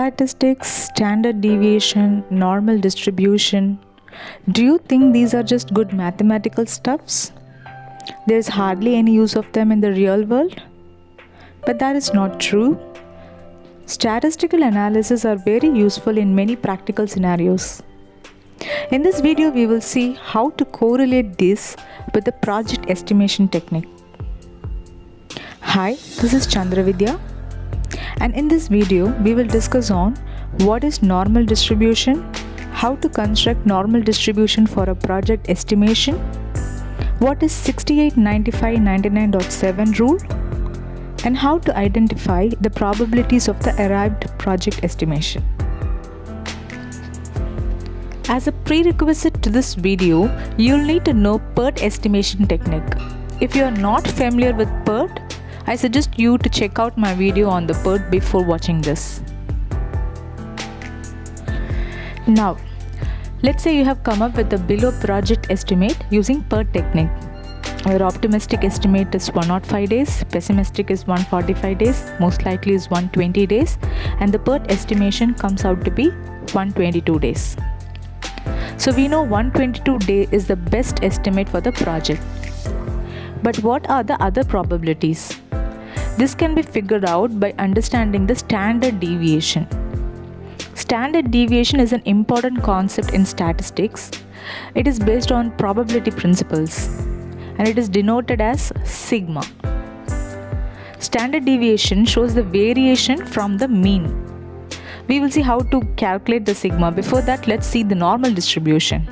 Statistics, standard deviation, normal distribution. Do you think these are just good mathematical stuffs? There's hardly any use of them in the real world? But that is not true. Statistical analysis are very useful in many practical scenarios. In this video, we will see how to correlate this with the project estimation technique. Hi, this is Chandravidya, and in this video, we will discuss on what is normal distribution, how to construct normal distribution for a project estimation, what is 6895-99.7 rule, and how to identify the probabilities of the arrived project estimation. As a prerequisite to this video, you'll need to know PERT estimation technique. If you are not familiar with PERT, I suggest you to check out my video on the PERT before watching this. Now, let's say you have come up with a below project estimate using PERT technique, where optimistic estimate is 105 days, pessimistic is 145 days, most likely is 120 days, and the PERT estimation comes out to be 122 days. So we know 122 day is the best estimate for the project. But what are the other probabilities? This can be figured out by understanding the standard deviation. Standard deviation is an important concept in statistics. It is based on probability principles, and it is denoted as sigma. Standard deviation shows the variation from the mean. We will see how to calculate the sigma. Before that, let's see the normal distribution.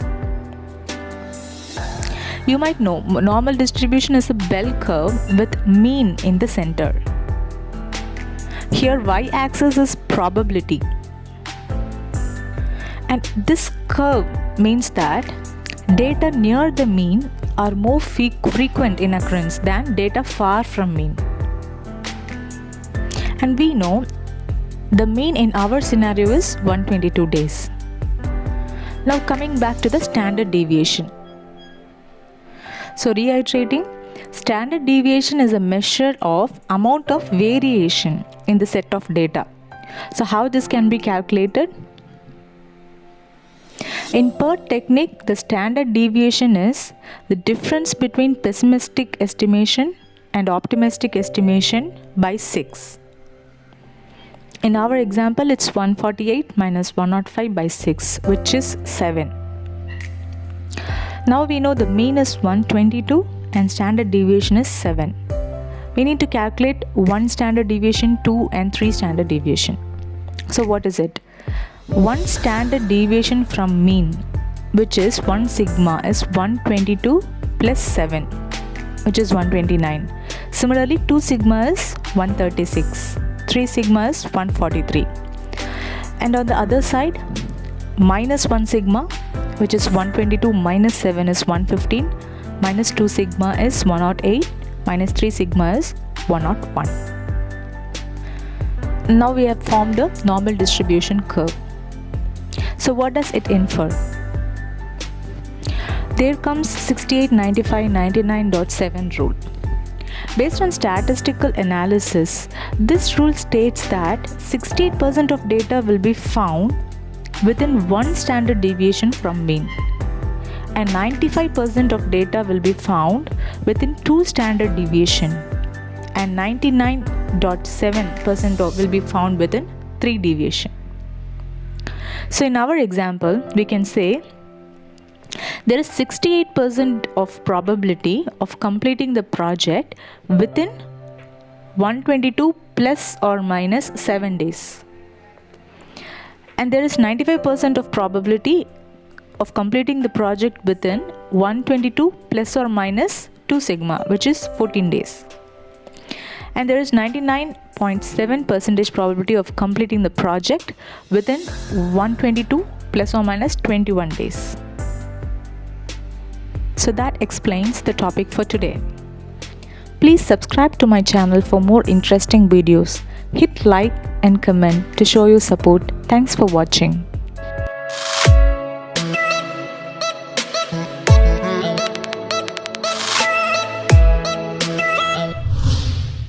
You might know normal distribution is a bell curve with mean in the center. Here y-axis is probability, and this curve means that data near the mean are more frequent in occurrence than data far from mean. And we know the mean in our scenario is 122 days. Now coming back to the standard deviation. So reiterating, standard deviation is a measure of amount of variation in the set of data. So how this can be calculated? In PERT technique, the standard deviation is the difference between pessimistic estimation and optimistic estimation by 6. In our example, it's 148 minus 105 by 6, which is 7. Now we know the mean is 122 and standard deviation is 7. We need to calculate 1 standard deviation, 2 and 3 standard deviation. So what is it? 1 standard deviation from mean, which is 1 sigma, is 122 plus 7, which is 129. Similarly, 2 sigma is 136. 3 sigma is 143. And on the other side, minus 1 sigma, which is 122 minus 7 is 115, minus 2 sigma is 108, minus 3 sigma is 101. Now we have formed a normal distribution curve. So what does it infer? There comes 6895-99.7 rule. Based on statistical analysis, this rule states that 68% of data will be found within 1 standard deviation from mean, and 95% of data will be found within 2 standard deviation, and 99.7% will be found within 3 deviation. So in our example, we can say there is 68% of probability of completing the project within 122 plus or minus 7 days. And there is 95% of probability of completing the project within 122 plus or minus 2 sigma, which is 14 days. And there is 99.7% probability of completing the project within 122 plus or minus 21 days. So that explains the topic for today. Please subscribe to my channel for more interesting videos. Hit like and comment to show your support. Thanks for watching.